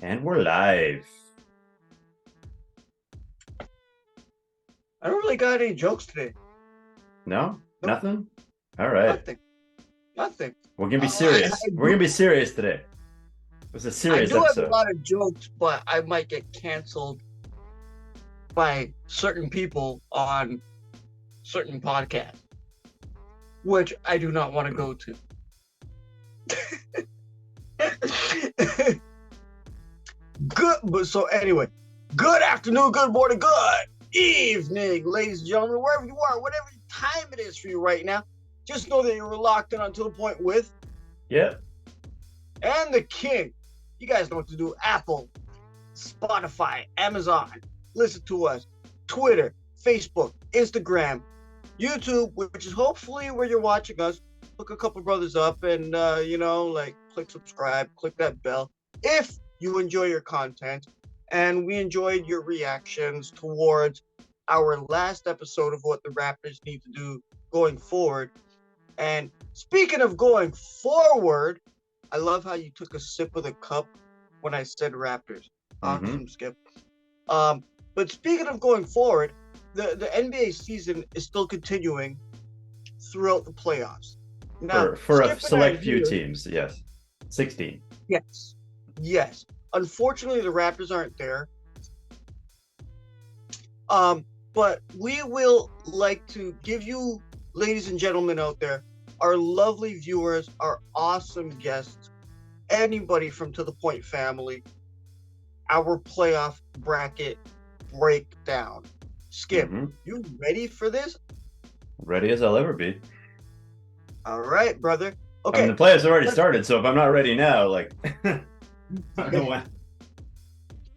And we're live. I don't really got any jokes today. No? Nope. Nothing? All right. Nothing. We're going to be serious. We're going to be serious today. It was a serious I do episode. have a lot of jokes, but I might get canceled by certain people on certain podcasts, which I do not want to go to. So anyway, good afternoon, good morning, good evening, ladies and gentlemen, wherever you are, whatever time it is for you right now. Just know that you're locked in until the point with Yep. and the king. You guys know what to do. Apple, Spotify, Amazon. Listen to us. Twitter, Facebook, Instagram, YouTube, which is hopefully where you're watching us. Look a couple brothers up and, click subscribe, click that bell. If you enjoy your content and we enjoyed your reactions towards our last episode of what the Raptors need to do going forward. And speaking of going forward, I love how you took a sip of the cup when I said Raptors. Awesome, Skip. But speaking of going forward, the NBA season is still continuing throughout the playoffs. Now, For a select few teams, yes. 16. Yes. Unfortunately, the Raptors aren't there. But we will like to give you, ladies and gentlemen out there, our lovely viewers, our awesome guests, anybody from To The Point family, our playoff bracket breakdown. Skip, you ready for this? Ready as I'll ever be. All right, brother. Okay. I mean, the playoffs have already started, so if I'm not ready now, I don't know when.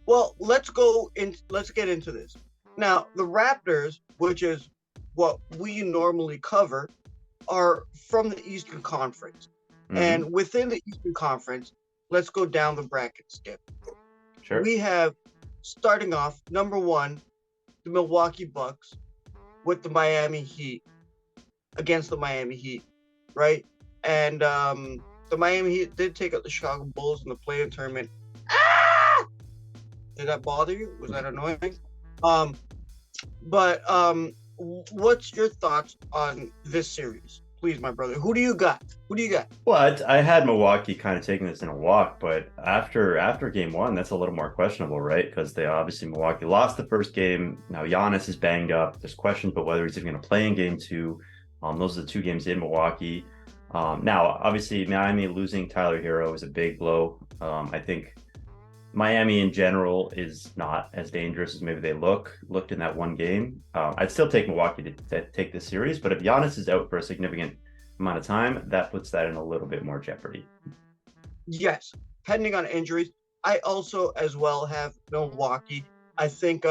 Well, let's get into this. Now, the Raptors, which is what we normally cover, are from the Eastern Conference. And within the Eastern Conference, let's go down the bracket, Skip. Sure. We have, starting off, number one, the Milwaukee Bucks with the Miami Heat against the Miami Heat, right? And the Miami Heat did take out the Chicago Bulls in the play-in tournament. Ah! Did that bother you? Was that annoying? But what's your thoughts on this series? Please, my brother. Who do you got? Well, I had Milwaukee kind of taking this in a walk, but after game one, that's a little more questionable, right? Because Milwaukee lost the first game. Now Giannis is banged up. There's questions about whether he's even going to play in game two. Those are the two games in Milwaukee. Now, obviously, Miami losing Tyler Hero is a big blow. I think Miami in general is not as dangerous as maybe they looked in that one game. I'd still take Milwaukee to take this series, but if Giannis is out for a significant amount of time, that puts that in a little bit more jeopardy. Yes, depending on injuries. I also as well have Milwaukee. I think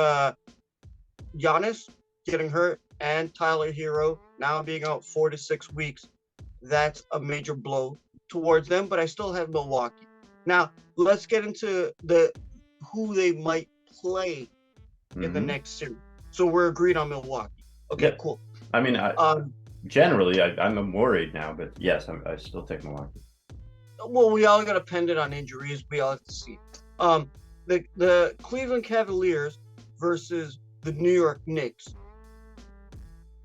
Giannis getting hurt and Tyler Hero now being out 4 to 6 weeks, that's a major blow towards them, but I still have Milwaukee. Now, let's get into who they might play in the next series. So we're agreed on Milwaukee. Okay, cool. I mean, generally, I'm worried now, but yes, I still take Milwaukee. Well, we all got dependent on injuries. We all have to see. The Cleveland Cavaliers versus the New York Knicks.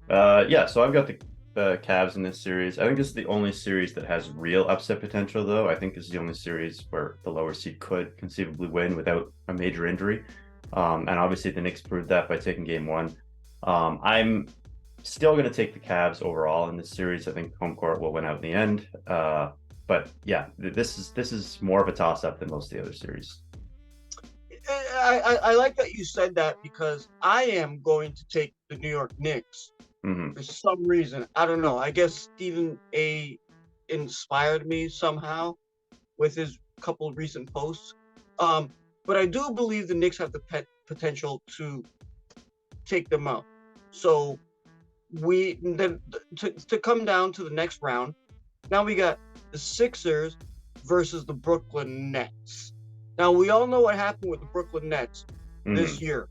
So I've got the Cavs in this series. I think this is the only series that has real upset potential, though. I think this is the only series where the lower seed could conceivably win without a major injury. And obviously the Knicks proved that by taking game one. I'm still going to take the Cavs overall in this series. I think home court will win out in the end. But yeah, this is more of a toss-up than most of the other series. I like that you said that because I am going to take the New York Knicks. For some reason. I don't know. I guess Stephen A. inspired me somehow with his couple of recent posts. But I do believe the Knicks have the potential to take them out. So to come down to the next round, now we got the Sixers versus the Brooklyn Nets. Now we all know what happened with the Brooklyn Nets this year,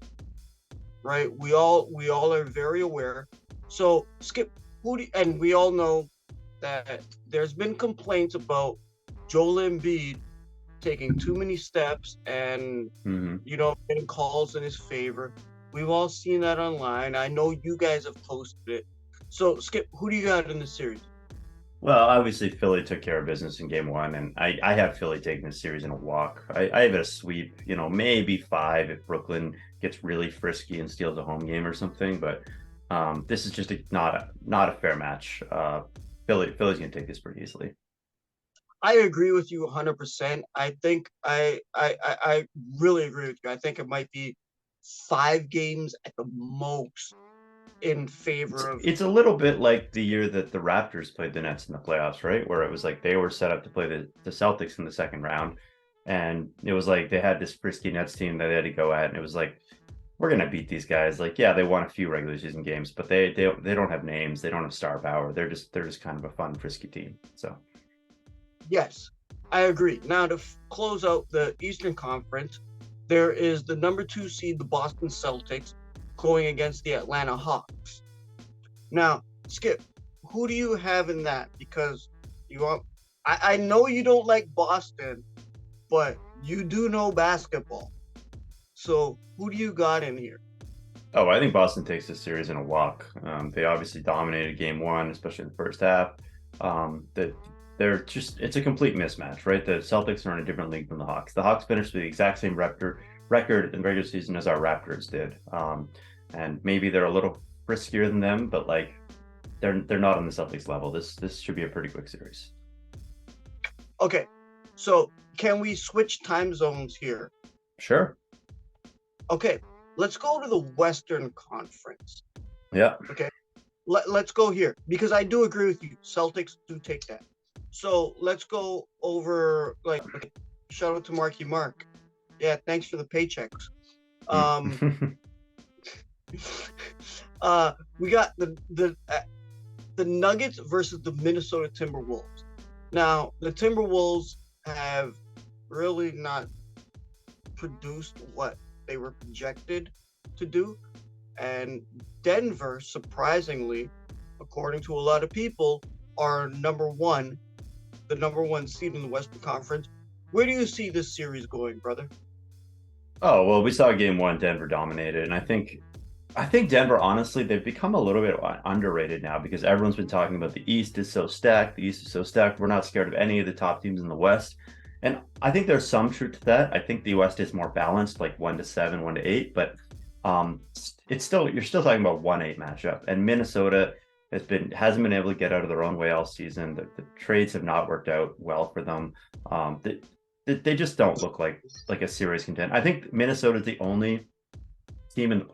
right? We all are very aware. So, Skip, and we all know that there's been complaints about Joel Embiid taking too many steps and, getting calls in his favor. We've all seen that online. I know you guys have posted it. So, Skip, who do you got in the series? Well, obviously Philly took care of business in game one, and I have Philly taking this series in a walk. I have it a sweep, maybe 5 if Brooklyn gets really frisky and steals a home game or something. But this is just not a fair match. Philly's gonna take this pretty easily. I agree with you 100%. I think I really agree with you. I think it might be 5 games at the most in favor of. It's a little bit like the year that the Raptors played the Nets in the playoffs, right? Where it was like they were set up to play the Celtics in the second round, and it was like they had this frisky Nets team that they had to go at, and it was like, we're gonna beat these guys. Like, yeah, they won a few regular season games, but they don't have names, they don't have star power. They're just kind of a fun, frisky team. So Yes, I agree. Now to close out the Eastern Conference, there is the number 2 seed, the Boston Celtics, going against the Atlanta Hawks. Now, Skip, who do you have in that? Because I know you don't like Boston, but you do know basketball. So who do you got in here? Oh, I think Boston takes this series in a walk. They obviously dominated game one, especially in the first half. It's a complete mismatch, right? The Celtics are in a different league than the Hawks. The Hawks finished with the exact same record in the regular season as our Raptors did. And maybe they're a little riskier than them, but like they're not on the Celtics level. This should be a pretty quick series. Okay, so can we switch time zones here? Sure. Okay, let's go to the Western Conference. Yeah. Okay, let's go here because I do agree with you. Celtics do take that. So let's go over shout out to Marky Mark. Yeah, thanks for the paychecks. We got the Nuggets versus the Minnesota Timberwolves. Now, the Timberwolves have really not produced what they were projected to do. And Denver, surprisingly, according to a lot of people, are the number one seed in the Western Conference. Where do you see this series going, brother? Oh, well, we saw game one, Denver dominated. And I think Denver, honestly, they've become a little bit underrated now because everyone's been talking about the East is so stacked. The East is so stacked. We're not scared of any of the top teams in the West. And I think there's some truth to that. I think the West is more balanced, like 1-7, 1-8, but you're still talking about 1-8 matchup. And Minnesota hasn't been able to get out of their own way all season. The trades have not worked out well for them. They just don't look like a serious contender. I think Minnesota is the only team in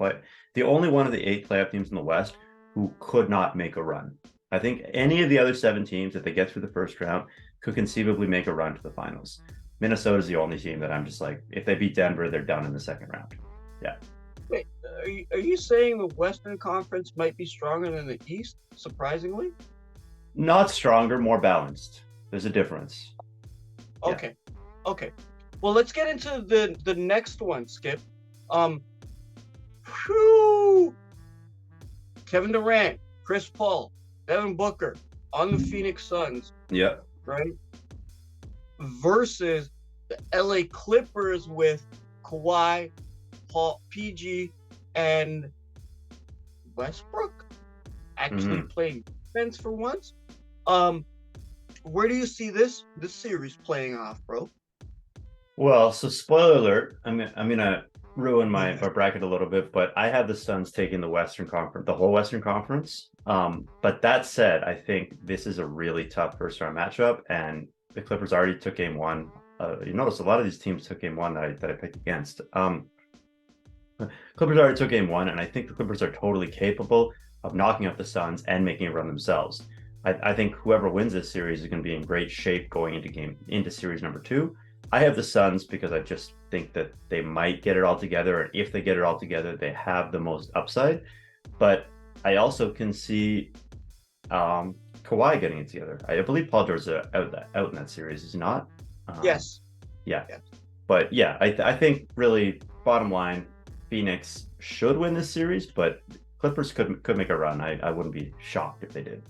the only one of the 8 playoff teams in the West who could not make a run. I think any of the other 7 teams, if they get through the first round, could conceivably make a run to the finals. Minnesota is the only team that I'm just like, if they beat Denver, they're done in the second round. Yeah. Wait, are you saying the Western Conference might be stronger than the East, surprisingly? Not stronger, more balanced. There's a difference. Okay. Yeah. Okay. Well, let's get into the next one, Skip. Kevin Durant, Chris Paul, Devin Booker on the Phoenix Suns. Yeah. Right? Versus the LA Clippers with Kawhi, Paul, PG, and Westbrook actually playing defense for once. Where do you see this series playing off, bro? Well, so spoiler alert, I'm gonna ruin my bracket a little bit, but I have the Suns taking the Western Conference, the whole Western Conference. But that said, I think this is a really tough first round matchup, and the Clippers already took game one. You notice a lot of these teams took game one that I picked against. Clippers already took game one, and I think the Clippers are totally capable of knocking out the Suns and making a run themselves. I think whoever wins this series is going to be in great shape going into series number 2. I have the Suns because I just think that they might get it all together, and if they get it all together, they have the most upside. But I also can see Kawhi getting it together. I believe Paul George is out in that series, is he not? Yes. Yeah. Yes. But yeah, I think really bottom line, Phoenix should win this series, but Clippers could make a run. I wouldn't be shocked if they did.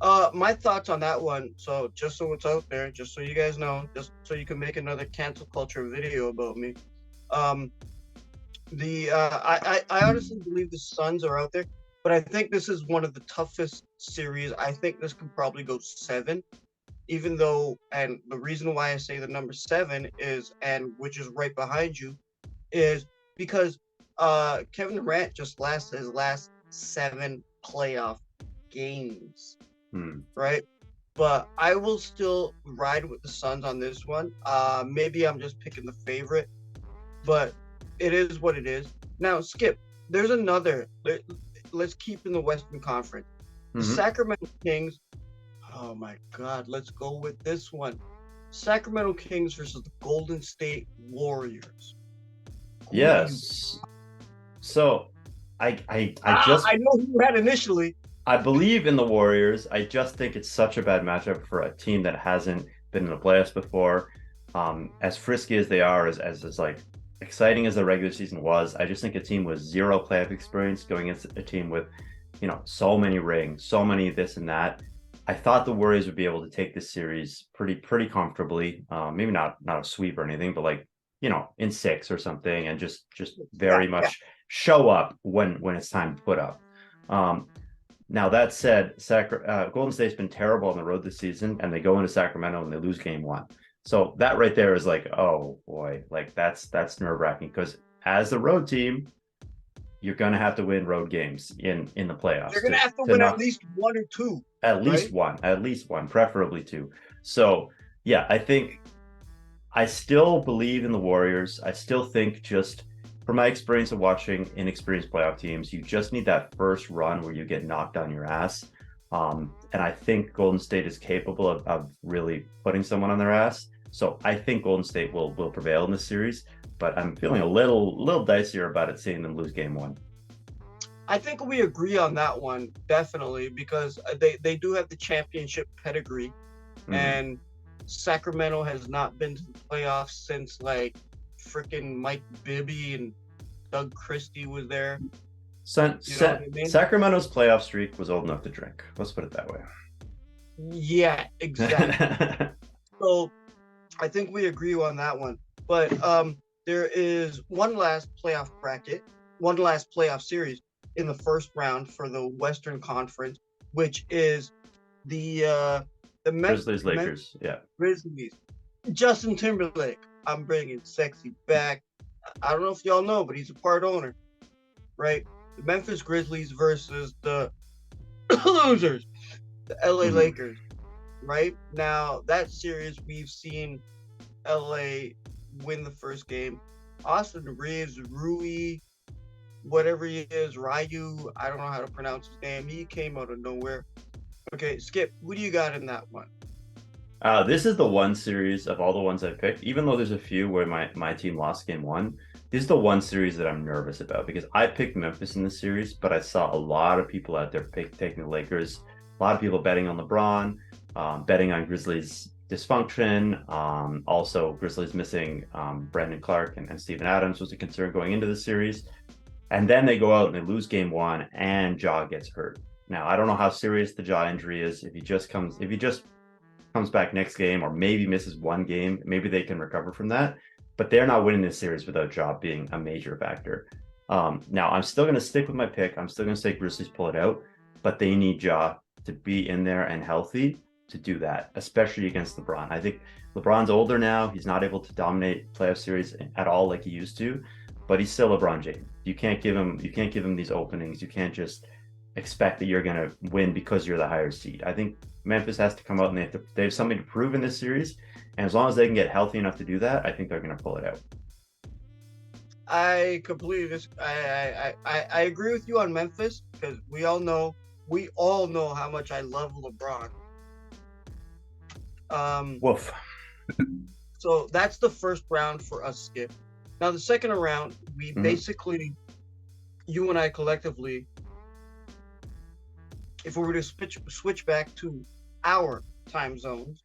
My thoughts on that one. So just so it's out there, just so you guys know, just so you can make another cancel culture video about me. Um, I honestly believe the Suns are out there, but I think this is one of the toughest series. I think this could probably go 7, even though, and the reason why I say the number 7 is, and which is right behind you, is because Kevin Durant just lost his last 7 playoff games, Hmm. right? But I will still ride with the Suns on this one. Maybe I'm just picking the favorite, but it is what it is. Now, Skip, there's another. Let's keep in the Western Conference. The Hmm. Sacramento Kings. Oh my God, let's go with this one. Sacramento Kings versus the Golden State Warriors. Who do you? Yes. So I just I know who you had initially. I believe in the Warriors. I just think it's such a bad matchup for a team that hasn't been in the playoffs before. As frisky as they are, as like exciting as the regular season was, I just think a team with zero playoff experience going against a team with, so many rings, so many this and that. I thought the Warriors would be able to take this series pretty comfortably. Maybe not a sweep or anything, but like in 6 or something, and just Yeah, very yeah. much show up when it's time to put up. Um, Now that said, Golden State's been terrible on the road this season, and they go into Sacramento and they lose game 1. So that right there is like, oh boy, like that's nerve wracking because as the road team, you're gonna have to win road games in the You're playoffs gonna have to to win at not least 1 or 2, right? at least one, preferably 2. So yeah, I think I still believe in the Warriors. I still think just from my experience of watching inexperienced playoff teams, you just need that first run where you get knocked on your ass. And I think Golden State is capable of really putting someone on their ass. So I think Golden State will prevail in this series, but I'm feeling a little dicier about it seeing them lose game 1. I think we agree on that one definitely because they do have the championship pedigree, Mm-hmm. and Sacramento has not been to the playoffs since like freaking Mike Bibby and Doug Christie was there. You know what I mean? Sacramento's playoff streak was old enough to drink. Let's put it that way. Yeah, exactly. So I think we agree on that one. But there is one last playoff bracket, one last playoff series in the first round for the Western Conference, which is the Grizzlies, Memphis Lakers. Yeah. Grizzlies. Justin Timberlake. I'm bringing sexy back. I don't know if y'all know, but he's a part owner, right? The Memphis Grizzlies versus the losers, the LA Mm-hmm. Lakers. Right now, that series we've seen LA win the first game. Austin Reeves, Rui, whatever he is, Ryu, I don't know how to pronounce his name. He came out of nowhere. Okay, Skip, who do you got in that one? This is the one series of all the ones I picked, even though there's a few where my team lost game 1. This is the one series that I'm nervous about because I picked Memphis in this series, but I saw a lot of people out there taking the Lakers. A lot of people betting on LeBron, betting on Grizzlies dysfunction. Also, Grizzlies missing Brandon Clark and Steven Adams was a concern going into the series. And then they go out and they lose game 1, and Ja gets hurt. Now I don't know how serious the jaw injury is. If he just comes back next game or maybe misses one game, maybe they can recover from that. But they're not winning this series without Ja being a major factor. Now, I'm still going to stick with my pick. I'm still going to say Grizzlies pull it out, but they need Ja to be in there and healthy to do that, especially against LeBron. I think LeBron's older now. He's not able to dominate playoff series at all like he used to, but he's still LeBron James. You can't give him these openings. You can't just expect that you're going to win because you're the higher seed. I think Memphis has to come out and they have something to prove in this series. And as long as they can get healthy enough to do that, I think they're going to pull it out. I completely I agree with you on Memphis because we all know how much I love LeBron. Woof. So that's the first round for us, Skip. Now the second round, we basically, you and I collectively, if we were to switch back to our time zones,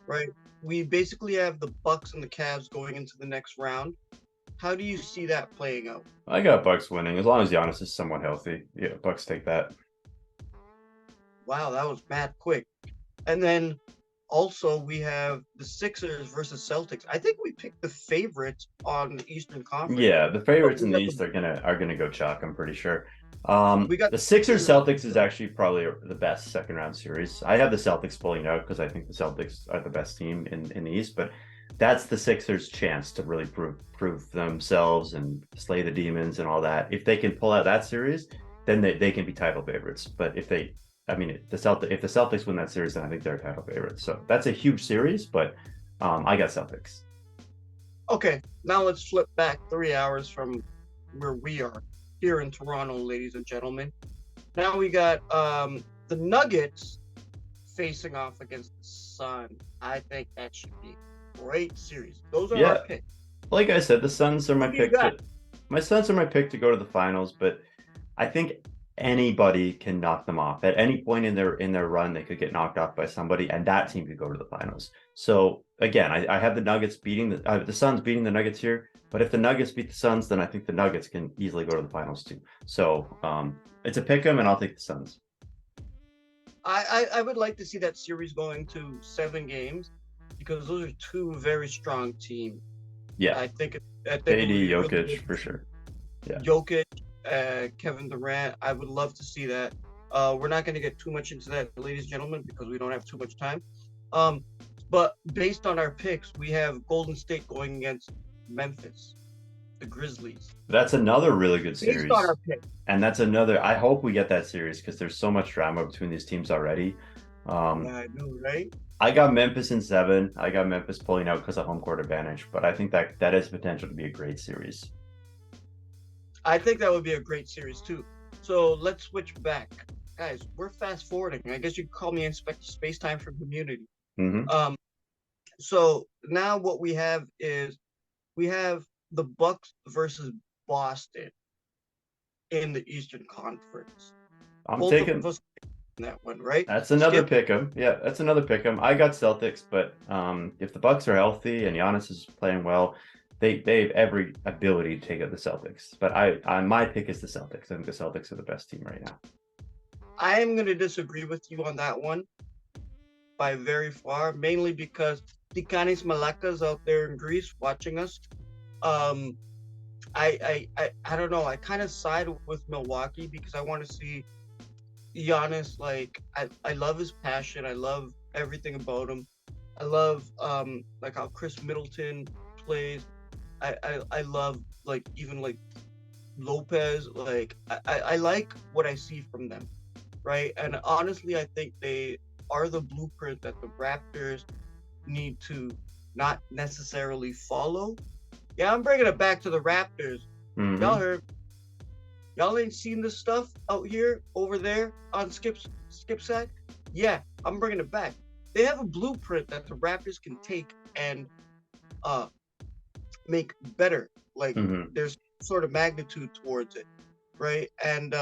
right? We basically have the Bucks and the Cavs going into the next round. How do you see that playing out? I got Bucks winning as long as Giannis is somewhat healthy. Yeah, Bucks take that. Wow, that was mad quick. And then also we have the Sixers versus Celtics. I think we picked the favorites on the Eastern Conference. Yeah, the But favorites we in the got East are gonna go chalk, I'm pretty sure. we got The Sixers Celtics is actually probably the best second round series. I have the Celtics pulling out because I think the Celtics are the best team in the East, but that's the Sixers' chance to really prove themselves and slay the demons and all that. If they can pull out that series, then they can be title favorites. But if they, I mean, if the Celtics win that series, then I think they're title favorites. So that's a huge series, but I got Celtics. Okay, now let's flip back 3 hours from where we are here in Toronto, ladies and gentlemen. Now we got the Nuggets facing off against the Sun. I think that should be a great series. Those are our picks. Like I said, the Suns are my Who do you pick. got? My Suns are my pick to go to the finals, but I think anybody can knock them off at any point in their run. They could get knocked off by somebody, and that team could go to the finals. So again, I have the Nuggets beating the Suns beating the Nuggets here. But if the Nuggets beat the Suns, then I think the Nuggets can easily go to the finals too. So it's a pick 'em, and I'll take the Suns. I would like to see that series going to 7 games because those are two very strong teams. Yeah, I think KD, Jokic for sure. Yeah, Jokic, Kevin Durant. I would love to see that. We're not going to get too much into that, ladies and gentlemen, because we don't have too much time. But based on our picks, we have Golden State going against Memphis, the Grizzlies. that's another really good series. Based on our picks. And that's another. I hope we get that series because there's so much drama between these teams already. Yeah, I know, right? I got Memphis in 7. I got Memphis pulling out because of home court advantage, but I think that has potential to be a great series. I think that would be a great series too. So let's switch back, guys. We're fast forwarding. I guess you could call me Inspector Space Time for Community. Mm-hmm. So now what we have is we have the Bucks versus Boston in the Eastern Conference. I'm Both taking of us in that one, right? that's another Skip? pick 'em. Yeah, that's another pick 'em. I got Celtics, but if the Bucks are healthy and Giannis is playing well, they have every ability to take out the Celtics. But I my pick is the Celtics. I think the Celtics are the best team right now. I am going to disagree with you on that one by very far, mainly because Tikanis Malakas out there in Greece watching us. I don't know. I kind of side with Milwaukee because I want to see Giannis. Like I love his passion. I love everything about him. I love like how Chris Middleton plays. I love like even like Lopez. Like I like what I see from them, right? And honestly, I think they are the blueprint that the Raptors need to not necessarily follow. Yeah, I'm bringing it back to the Raptors. Mhm. Y'all ain't seen this stuff out here, over there on Skip Sack? Yeah, I'm bringing it back. They have a blueprint that the Raptors can take and make better. Like Mhm. there's sort of magnitude towards it, right? And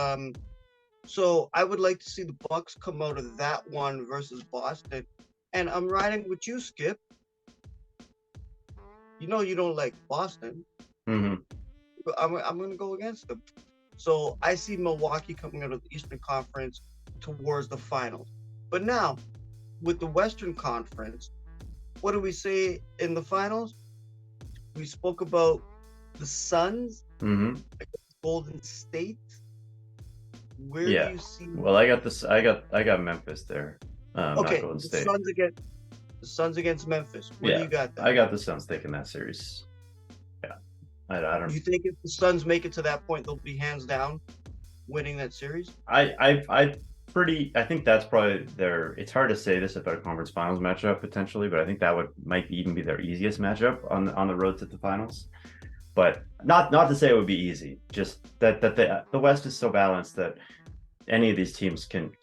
so I would like to see the Bucks come out of that one versus Boston. And I'm riding with you, Skip. You know you don't like Boston. Mhm. But I'm going to go against them. So I see Milwaukee coming out of the Eastern Conference towards the finals. But now, with the Western Conference, what do we say in the finals? We spoke about the Suns, Mhm. Golden State. Where Yeah. do you see? Well, I got this. I got Memphis there. Not Okay, Golden the State. Suns against Memphis. Where do Yeah, you got that? I got the Suns taking that series. Yeah, I don't. You think if the Suns make it to that point, they'll be hands down winning that series? I think that's probably their. It's hard to say this about a conference finals matchup potentially, but I think that might even be their easiest matchup on the road to the finals. But not to say it would be easy. Just that the West is so balanced that any of these teams can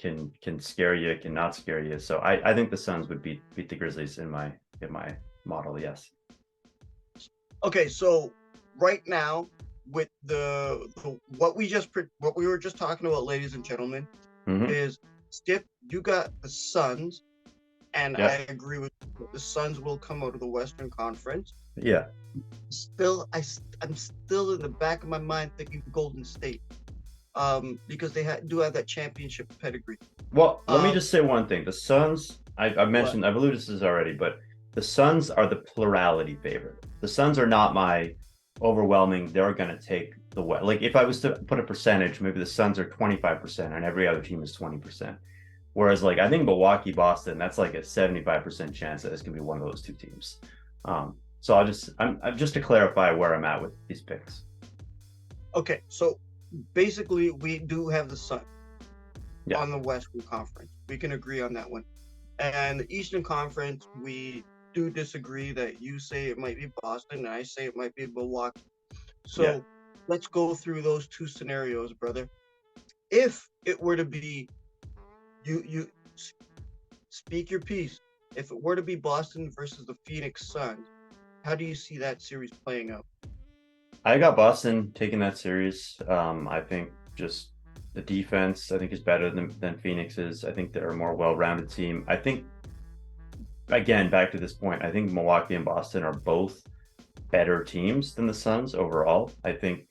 scare you, can not scare you. So I think the Suns would beat the Grizzlies in my model. Yes. Okay, so right now with what we were just talking about, ladies and gentlemen, Mhm. is Skip, you got the Suns, and Yeah. I agree with you. The Suns will come out of the Western Conference. Yeah. I'm still in the back of my mind thinking Golden State. because they do have that championship pedigree. Well, let me Um, just say one thing. The Suns, I've what? mentioned, I've alluded to this already, but the Suns are the plurality favorite. The Suns are not my overwhelming, they're going to take the West. Like if I was to put a percentage, maybe the Suns are 25% and every other team is 20%. Whereas like I think Milwaukee, Boston, that's like a 75% chance that it's going to be one of those two teams. So I'm just to clarify where I'm at with these picks. Okay, so basically we do have the Sun Yeah. on the Western Conference. We can agree on that one. And the Eastern Conference, we do disagree that you say it might be Boston and I say it might be Milwaukee. Yeah. So let's go through those two scenarios, brother. If it were to be you speak your piece. If it were to be Boston versus the Phoenix Suns, how do you see that series playing out? I got Boston taking that series. I think just the defense, I think, is better than Phoenix's. I think they're a more well-rounded team. I think, again, back to this point, I think Milwaukee and Boston are both better teams than the Suns overall. I think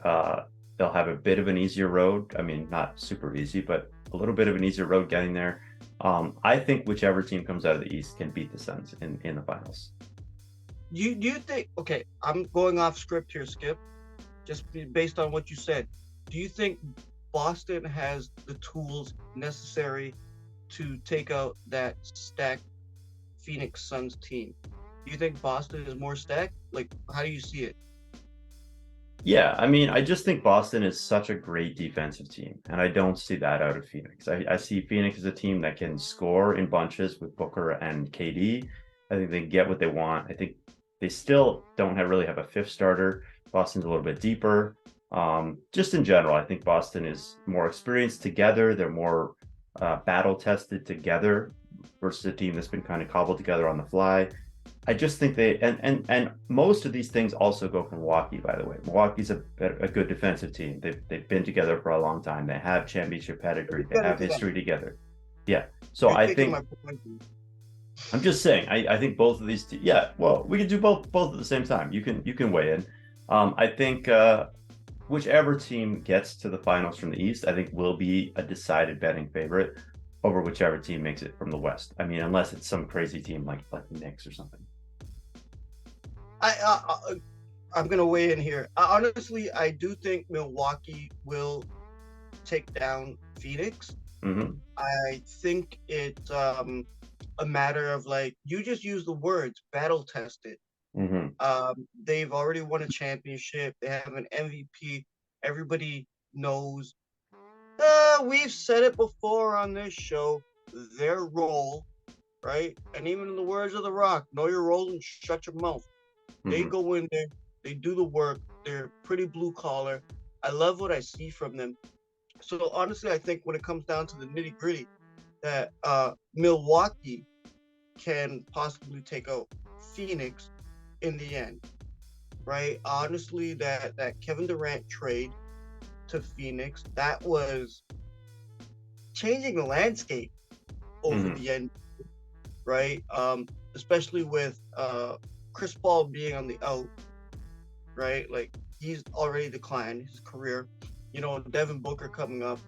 they'll have a bit of an easier road. I mean, not super easy, but a little bit of an easier road getting there. I think whichever team comes out of the East can beat the Suns in the finals. Do you think? Okay, I'm going off script here, Skip. Just based on what you said, do you think Boston has the tools necessary to take out that stacked Phoenix Suns team? Do you think Boston is more stacked? Like, how do you see it? Yeah, I mean, I just think Boston is such a great defensive team, and I don't see that out of Phoenix. I see Phoenix as a team that can score in bunches with Booker and KD. I think they get what they want. I think they still don't really have a fifth starter. Boston's a little bit deeper. Just in general, I think Boston is more experienced together. They're more battle tested together versus a team that's been kind of cobbled together on the fly. I just think they and most of these things also go from Milwaukee, by the way. Milwaukee's a good defensive team. They've been together for a long time. They have championship pedigree. They Get have into that. history together. Yeah. So You're I taking think my point. I'm just saying I think both of these yeah, well, we can do both at the same time. You can weigh in. I think whichever team gets to the finals from the East, I think will be a decided betting favorite over whichever team makes it from the West. I mean, unless it's some crazy team like Knicks or something. I'm gonna weigh in here. Honestly, I do think Milwaukee will take down Phoenix. Mm-hmm. I think it's a matter of, like you just use the words, battle tested. Mm-hmm. They've already won a championship. They have an MVP. Everybody knows. We've said it before on this show. Their role, right? And even in the words of The Rock, know your role and shut your mouth. They Mm-hmm. go in there, they do the work. They're pretty blue collar. I love what I see from them. So honestly, I think when it comes down to the nitty gritty, that Milwaukee can possibly take out Phoenix in the end, right? Honestly, that Kevin Durant trade to Phoenix, that was changing the landscape over Mm-hmm. the end, right? Especially with Chris Paul being on the out, right? Like he's already declined his career. Devin Booker coming up,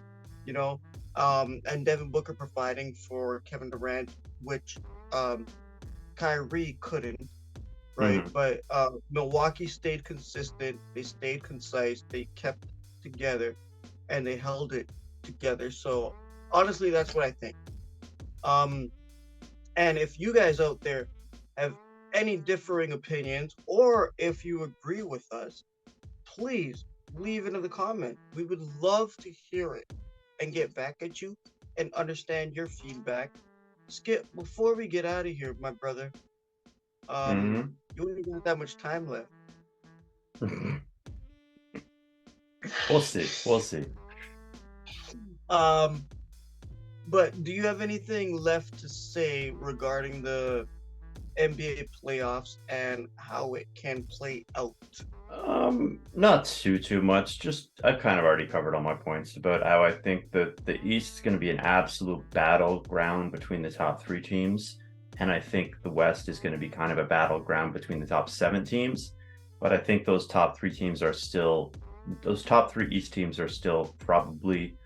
you know, and Devin Booker providing for Kevin Durant, which Kyrie couldn't, right? Mm-hmm. But Milwaukee stayed consistent. They stayed concise. They kept together, and they held it together. So honestly, that's what I think. Um, and if you guys out there have any differing opinions, or if you agree with us, please leave it in the comment. We would love to hear it and get back at you and understand your feedback. Skip, before we get out of here, my brother, Mm-hmm. you don't even have that much time left. We'll see. We'll see. Um, but do you have anything left to say regarding the NBA playoffs and how it can play out? Not too much. Just I've kind of already covered all my points about how I think that the East is going to be an absolute battleground between the top three teams, and I think the West is going to be kind of a battleground between the top seven teams. But I think those top three teams are still those top three East teams are still probably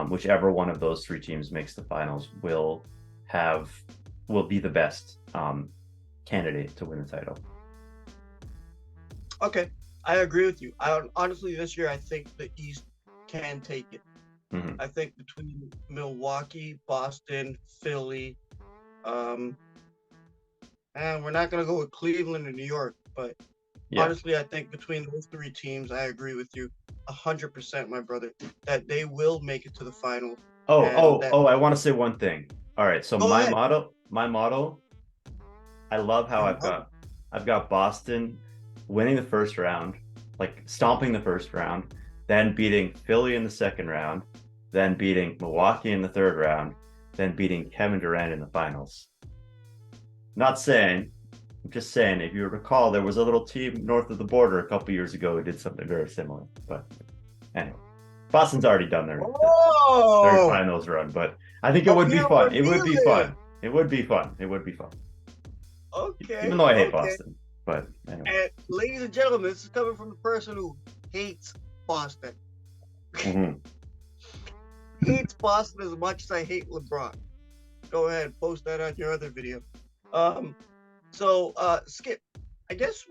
whichever one of those three teams makes the finals will be the best candidate to win the title. Okay, I agree with you. Honestly, this year I think the East can take it. Mm-hmm. I think between Milwaukee, Boston, Philly, and we're not gonna go with Cleveland and New York, but honestly, I think between those three teams, I agree with you 100%, my brother, that they will make it to the finals. I want to say one thing. All right, so Go ahead. my motto, I love how I've got Boston winning the first round, like stomping the first round, then beating Philly in the second round, then beating Milwaukee in the third round, then beating Kevin Durant in the finals. I'm just saying, if you recall, there was a little team north of the border a couple years ago who did something very similar. But anyway, Boston's already done their finals run, but I think it would be fun. It would be fun. It would be fun. It would be fun. Okay. Even though I hate Boston, but anyway. And ladies and gentlemen, this is coming from the person who hates Boston. Mm-hmm. Hates Boston as much as I hate LeBron. Go ahead, post that on your other video. So Skip, I guess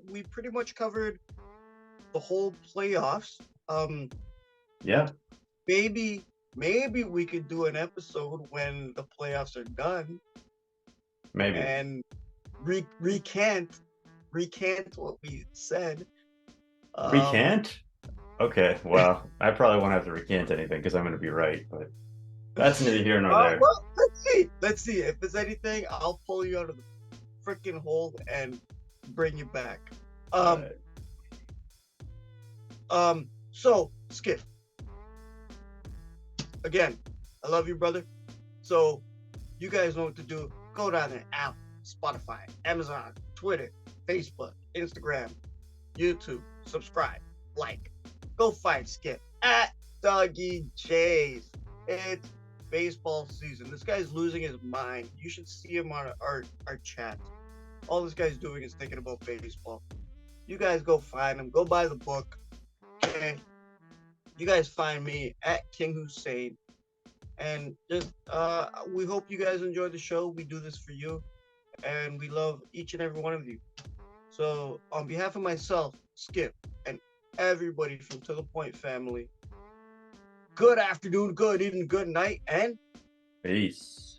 we pretty much covered the whole playoffs. Yeah. Maybe we could do an episode when the playoffs are done. Maybe. And recant what we said. Recant? Okay, well, I probably won't have to recant anything because I'm going to be right, but that's neither here nor there. Well, let's see. If there's anything, I'll pull you out of the freaking hole and bring you back. So Skip. Again, I love you, brother. So you guys know what to do. Go down there, Apple, Spotify, Amazon, Twitter, Facebook, Instagram, YouTube. Subscribe, like. Go find Skip at Dougie J's. It's baseball season. This guy's losing his mind. You should see him on our chat. All this guy's doing is thinking about baseball. You guys go find him. Go buy the book. Okay. You guys find me at King Hussein. And just we hope you guys enjoy the show. We do this for you. And we love each and every one of you. So on behalf of myself, Skip, and everybody from To The Point family, good afternoon, good evening, good night, and peace.